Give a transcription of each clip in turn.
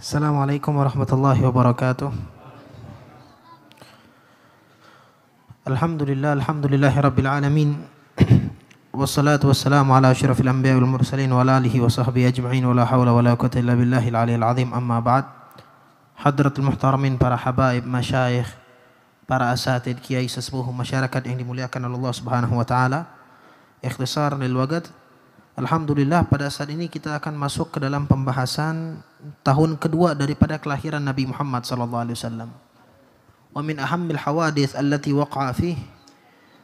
Assalamualaikum warahmatullahi wabarakatuh. Alhamdulillahi rabbil alamin. Wassalatu wassalamu ala asyrafil anbiya'i wal mursalin wa ala alihi wa sahbihi ajma'in wa la hawla wa la quwwata illa billahil aliyyil azim. Amma ba'd. Hadratul muhtaramin, para habaib, masyayikh, para asatid, kiai sesepuh masyarakat yang dimuliakan oleh Allah Subhanahu wa taala. Ikhtisar lil waqt. Alhamdulillah, pada saat ini kita akan masuk ke dalam pembahasan tahun kedua daripada kelahiran Nabi Muhammad sallallahu alaihi wasallam. Wa min ahammil hawadits allati waqa'a fih,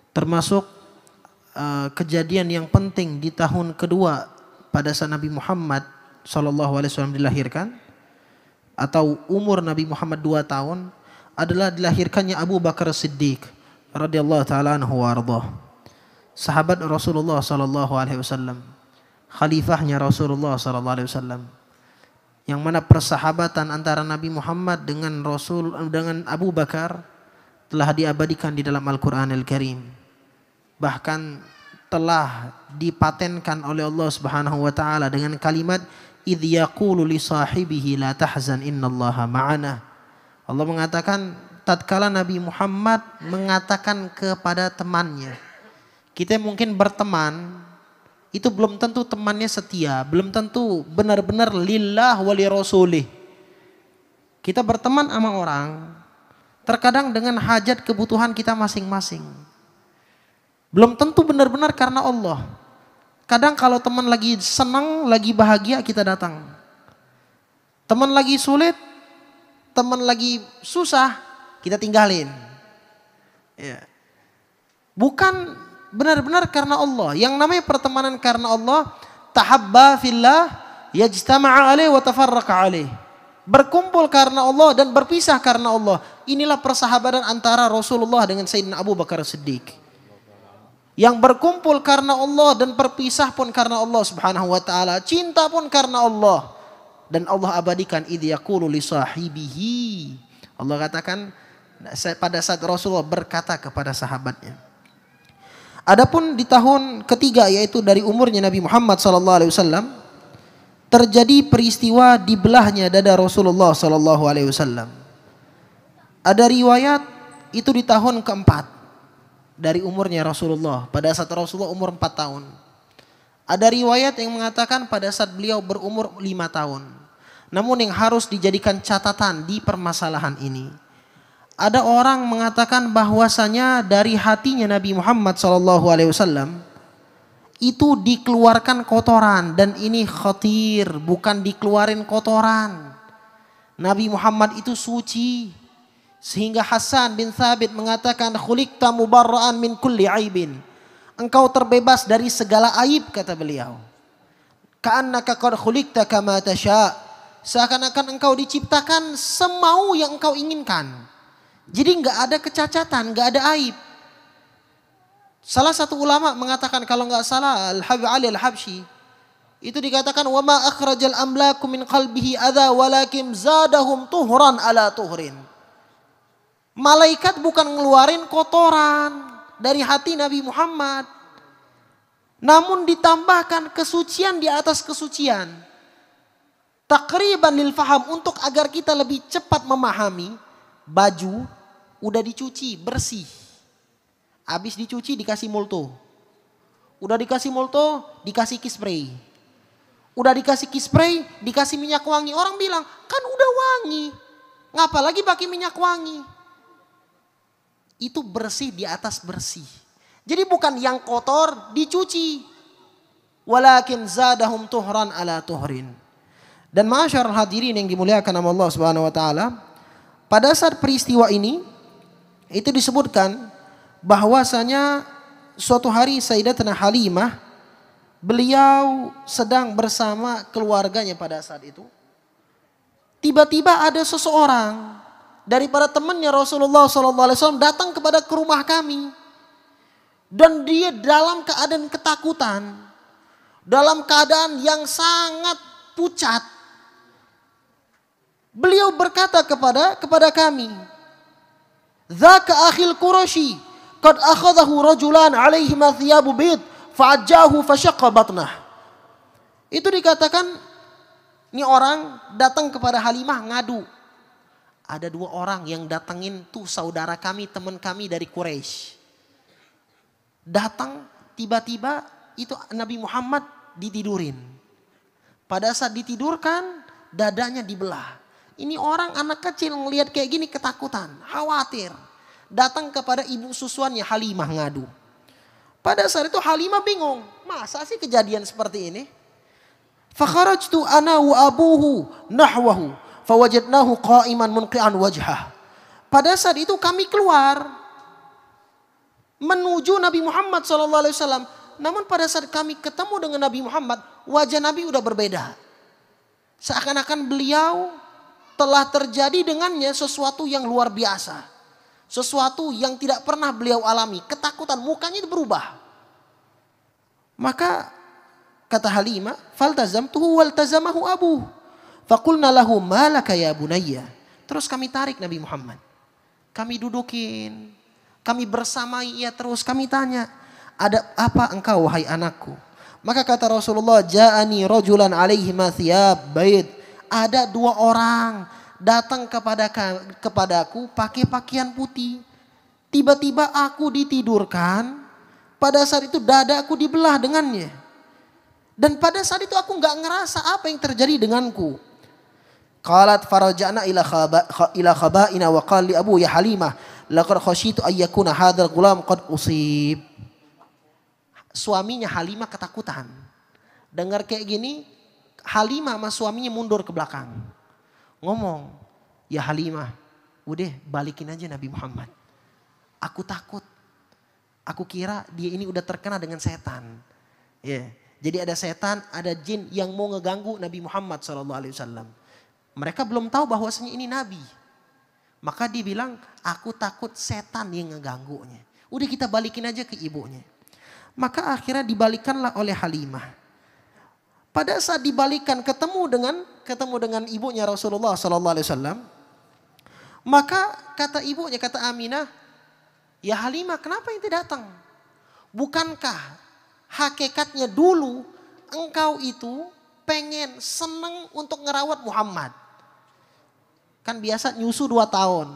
termasuk kejadian yang penting di tahun kedua pada saat Nabi Muhammad sallallahu alaihi wasallam dilahirkan, atau umur Nabi Muhammad 2 tahun, adalah dilahirkannya Abu Bakar Siddiq radhiyallahu taala anhu wa ardhah. Sahabat Rasulullah sallallahu alaihi wasallam, khalifahnya Rasulullah sallallahu alaihi wasallam, yang mana persahabatan antara Nabi Muhammad dengan Abu Bakar telah diabadikan di dalam Al-Qur'anul Karim. Bahkan telah dipatenkan oleh Allah Subhanahu wa taala dengan kalimat idz yaqulu li sahibihi la tahzan innallaha ma'ana. Allah mengatakan tatkala Nabi Muhammad mengatakan kepada temannya. Kita mungkin berteman, itu belum tentu temannya setia, belum tentu benar-benar lillah wali rasulih. Kita berteman sama orang, terkadang dengan hajat kebutuhan kita masing-masing. Belum tentu benar-benar karena Allah. Kadang kalau teman lagi senang, lagi bahagia, kita datang. Teman lagi sulit, teman lagi susah, kita tinggalin. Ya. Bukan benar-benar karena Allah. Yang namanya pertemanan karena Allah, tahabba fillah yajtama'a alaih wa tafarraqa alaih. Berkumpul karena Allah dan berpisah karena Allah. Inilah persahabatan antara Rasulullah dengan Sayyidina Abu Bakar Siddiq. Yang berkumpul karena Allah dan berpisah pun karena Allah Subhanahu wa taala. Cinta pun karena Allah. Dan Allah abadikan idz yaqulu li sahibihi. Allah katakan pada saat Rasulullah berkata kepada sahabatnya. Adapun di tahun ketiga, yaitu dari umurnya Nabi Muhammad SAW, terjadi peristiwa dibelahnya dada Rasulullah SAW. Ada riwayat itu di tahun keempat dari umurnya Rasulullah, pada saat Rasulullah umur 4 tahun. Ada riwayat yang mengatakan pada saat beliau berumur 5 tahun. Namun yang harus dijadikan catatan di permasalahan ini, ada orang mengatakan bahwasanya dari hatinya Nabi Muhammad SAW itu dikeluarkan kotoran, dan ini khatir, bukan dikeluarin kotoran. Nabi Muhammad itu suci, sehingga Hasan bin Thabit mengatakan khuliqta mubarra'an min kulli aibin. Engkau terbebas dari segala aib, kata beliau. Ka'annaka qad khuliqta kama tasha'. Seakan-akan engkau diciptakan semau yang engkau inginkan. Jadi enggak ada kecacatan, enggak ada aib. Salah satu ulama mengatakan, kalau enggak salah Al-Habib Ali Al-Habsyi, itu dikatakan wa ma akhrajal amlaku min qalbihi adza walakin zadahum tuhran ala tuhrin. Malaikat bukan ngeluarin kotoran dari hati Nabi Muhammad, namun ditambahkan kesucian di atas kesucian. Takriban lil faham, untuk agar kita lebih cepat memahami. Baju udah dicuci bersih, habis dicuci dikasih multo, udah dikasih multo dikasih kispray, udah dikasih kispray dikasih minyak wangi. Orang bilang kan udah wangi, ngapa lagi pakai minyak wangi? Itu bersih di atas bersih. Jadi bukan yang kotor dicuci, walakin zadahum tuhran ala tuhrin. Dan ma'asyarul hadirin yang dimuliakan oleh Allah Subhanahu wa taala, pada saat peristiwa ini itu disebutkan bahwasanya suatu hari Sayyidatina Halimah, beliau sedang bersama keluarganya pada saat itu. Tiba-tiba ada seseorang daripada temannya Rasulullah SAW datang ke rumah kami. Dan dia dalam keadaan ketakutan, dalam keadaan yang sangat pucat. Beliau berkata kepada kami, "Dzaka akhil Quraisy, qad akhadahu rajulan alaihi thiyabu bid, fa'ajjahu fashaqqa batnah." Itu dikatakan Ini orang datang kepada Halimah ngadu. Ada 2 orang yang datengin tuh saudara kami, teman kami dari Quraisy. Datang tiba-tiba itu Nabi Muhammad ditidurin. Pada saat ditidurkan dadanya dibelah. Ini orang anak kecil ngelihat kayak gini ketakutan, khawatir. Datang kepada ibu susuannya Halimah ngadu. Pada saat itu Halimah bingung, masa sih kejadian seperti ini? Fakharajtu ana wa abuhu nahwahu fawajadnahu qa'iman munqi'an wajhah. Pada saat itu kami keluar menuju Nabi Muhammad SAW. Namun pada saat kami ketemu dengan Nabi Muhammad, wajah Nabi udah berbeda. Seakan-akan beliau telah terjadi dengannya sesuatu yang luar biasa. Sesuatu yang tidak pernah beliau alami. Ketakutan, mukanya itu berubah. Maka kata Halimah, faltazamtuhu waltazamahu abuh. Faqulna lahu malaka ya bunayya. Terus kami tarik Nabi Muhammad. Kami dudukin. Kami bersamai ia terus. Kami tanya, ada apa engkau wahai anakku? Maka kata Rasulullah, ja'ani rajulan alaihi ma thiyab bayd. Ada 2 orang datang kepadaku pakai pakaian putih. Tiba-tiba aku ditidurkan. Pada saat itu dadaku dibelah dengannya. Dan pada saat itu aku nggak ngerasa apa yang terjadi denganku. Qalat faraja'na ila khaba'ina wa qala li abu ya Halimah laqad khasyitu ayyakuna hadzal gulam qad usib. Suaminya Halimah ketakutan. Dengar kayak gini, Halimah sama suaminya mundur ke belakang. Ngomong, ya Halimah, udah balikin aja Nabi Muhammad. Aku takut. Aku kira dia ini udah terkena dengan setan. Ya, jadi ada setan, ada jin yang mau ngeganggu Nabi Muhammad SAW. Mereka belum tahu bahwasanya ini Nabi. Maka dia bilang, aku takut setan yang ngeganggunya. Udah kita balikin aja ke ibunya. Maka akhirnya dibalikanlah oleh Halimah. Pada saat dibalikan ketemu dengan ibunya Rasulullah SAW. Maka kata ibunya, kata Aminah, ya Halimah kenapa ente datang? Bukankah hakikatnya dulu engkau itu pengen seneng untuk ngerawat Muhammad? Kan biasa nyusu 2 tahun.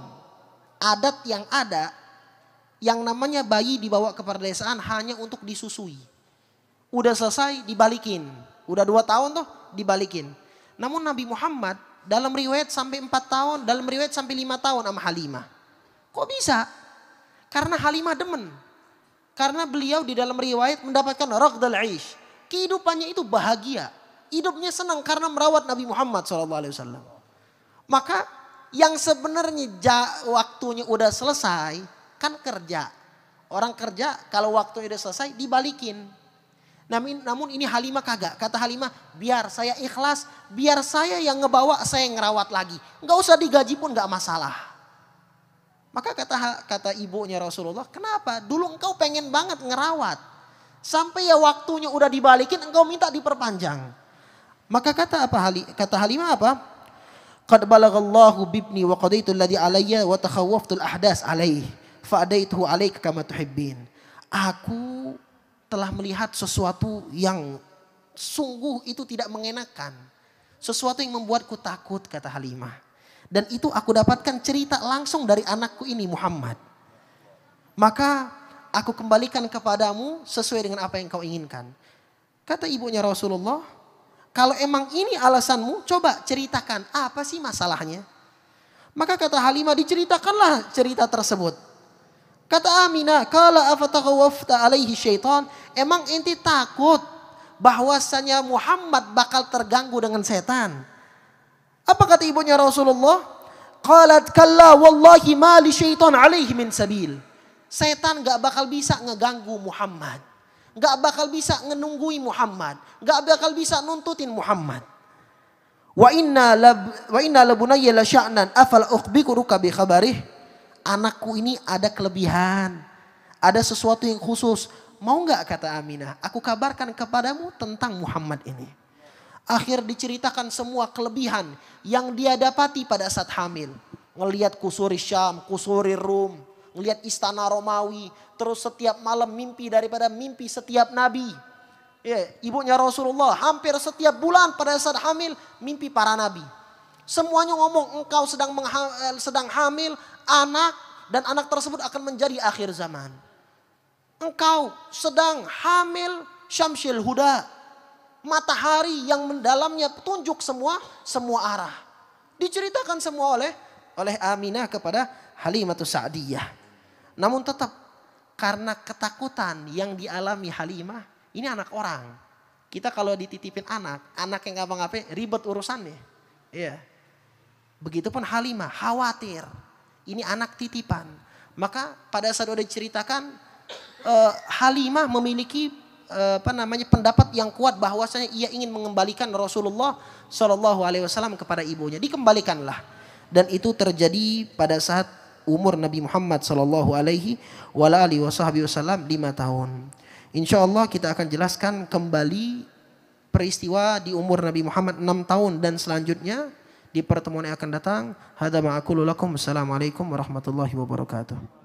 Adat yang ada, yang namanya bayi dibawa ke perdesaan hanya untuk disusui. Udah selesai dibalikin. Udah 2 tahun tuh dibalikin. Namun Nabi Muhammad dalam riwayat sampai 4 tahun, dalam riwayat sampai 5 tahun sama Halimah. Kok bisa? Karena Halimah demen. Karena beliau di dalam riwayat mendapatkan raghdal aish. Kehidupannya itu bahagia. Hidupnya senang karena merawat Nabi Muhammad SAW. Maka yang sebenarnya waktunya udah selesai kan kerja. Orang kerja kalau waktunya udah selesai dibalikin. Namun ini Halimah kagak. Kata Halimah, biar saya ikhlas, biar saya yang ngebawa, saya yang ngerawat lagi. Nggak usah digaji pun nggak masalah. Maka kata ibunya Rasulullah, kenapa? Dulu engkau pengen banget ngerawat. Sampai ya waktunya udah dibalikin, engkau minta diperpanjang. Maka kata Halimah apa? Qad balaghallahu bibni wa qadaitu alladhi alayya wa takhawwaftu al-ahdas alaih. Fa'adaituhu alaika kama tuhibbin. Aku telah melihat sesuatu yang sungguh itu tidak mengenakan. Sesuatu yang membuatku takut, kata Halimah. Dan itu aku dapatkan cerita langsung dari anakku ini Muhammad. Maka aku kembalikan kepadamu sesuai dengan apa yang kau inginkan. Kata ibunya Rasulullah, kalau emang ini alasanmu, coba ceritakan apa sih masalahnya. Maka kata Halimah, diceritakanlah cerita tersebut. Kata Aminah, kala afatakhawafta alaihi syaitan, emang ente takut bahwasanya Muhammad bakal terganggu dengan setan? Apa kata ibunya Rasulullah? Qalat kalla wallahi ma li syaitan alaihi min sabil. Setan gak bakal bisa ngeganggu Muhammad. Gak bakal bisa ngenunggui Muhammad. Gak bakal bisa nuntutin Muhammad. Wa inna labunayya la sya'nan afal ukhbikuruka bi khabarih. Anakku ini ada kelebihan. Ada sesuatu yang khusus. Mau gak kata Aminah, aku kabarkan kepadamu tentang Muhammad ini. Akhir diceritakan semua kelebihan yang dia dapati pada saat hamil. Ngelihat kusuri Syam, kusuri Rum, ngelihat istana Romawi. Terus setiap malam mimpi daripada mimpi setiap nabi. Ya, ibunya Rasulullah hampir setiap bulan pada saat hamil mimpi para nabi. Semuanya ngomong engkau sedang hamil anak dan anak tersebut akan menjadi akhir zaman. Engkau sedang hamil Syamsil Huda, matahari yang mendalamnya petunjuk semua arah. Diceritakan semua oleh Aminah kepada Halimatus Sa'diyah. Namun tetap karena ketakutan yang dialami Halimah, ini anak orang. Kita kalau dititipin anak yang ngapa-ngapain ribet urusannya. Iya. Begitupun Halimah khawatir. Ini anak titipan. Maka pada saat udah diceritakan Halimah memiliki pendapat yang kuat bahwasanya ia ingin mengembalikan Rasulullah SAW kepada ibunya. Dikembalikanlah. Dan itu terjadi pada saat umur Nabi Muhammad SAW 5 tahun. Insya Allah kita akan jelaskan kembali peristiwa di umur Nabi Muhammad 6 tahun dan selanjutnya di pertemuan yang akan datang. Hadza ma aqulu lakum. Assalamualaikum warahmatullahi wabarakatuh.